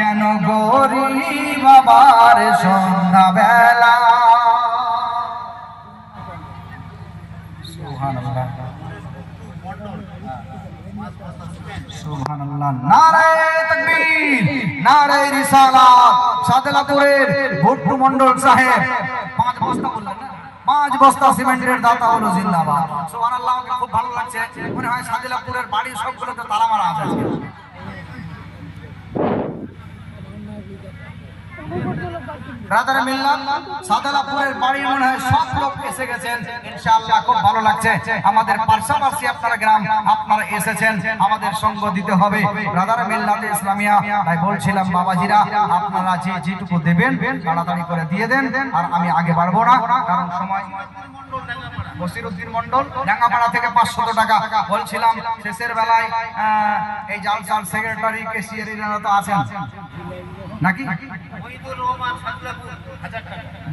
কেন গরিব আবার সন্ধ্যা বেলা। সুবহানাল্লাহ সুবহানাল্লাহ। নারায়ে তাকবীর, নারায়ে রিসালাত। সাদেলাপুরের ভুট্টু মন্ডল সাহেব 5 বস্তা বললেন না, 5 বস্তা সিমেন্টের দাতা হলো জিন্দাবাদ। সুবহানাল্লাহ। আমাকে খুব ভালো লাগছে, মনে হয় সাদেলাপুরের বাড়ি সবগুলোতে তালা মারা আছে। ব্রাদার মিল্লাত সাদেলাপুরের বাড়ি মনে হয় সব লোক এসে গেছেন ইনশাআল্লাহ। খুব ভালো লাগছে, আমাদের পাশাপাশি আপনারা গ্রাম আপনারা এসেছেন, আমাদের সঙ্গ দিতে হবে ব্রাদার মিল্লাত ইসলামিয়া। তাই বলছিলাম বাবাজিরা আপনারা যেটুকু দেবেন তাড়াতাড়ি করে দিয়ে দেন, আর আমি আগে বাড়বো না কারণ সময়। বসিরউদ্দিন মন্ডল ডাঙ্গাপাড়া থেকে 500 টাকা বলছিলাম শেষের বেলায়। এই জালসার সেক্রেটারি কেসিয়ারিরা তো আছেন নাকি?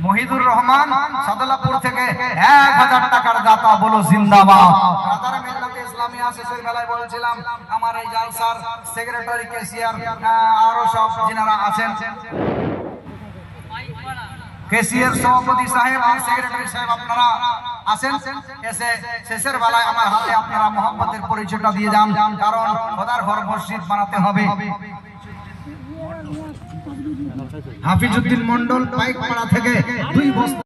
মহিদুর রহমান সাদলাপুর থেকে 1000 টাকার দাতা বলো জিন্দাবাদ। ব্রাদার মিল্লাত ইসলামিয়া শেষের বেলায় বলছিলাম আমার এই জালসার সেক্রেটারি কেসিয়ার আরো সব যিনারা আছেন, কেসিয়ার সভাপতি সাহেব আর সেক্রেটারি সাহেব আপনারা আসেন, এসে শেষের বেলায় আমার হাতে আপনারা মোহাম্মতের পরিচয়টা দিয়ে যান, কারণ খোদার ঘর মসজিদ বানাতে হবে। হাফিজউদ্দিন মন্ডল পাইকপাড়া থেকে 2 বস্তা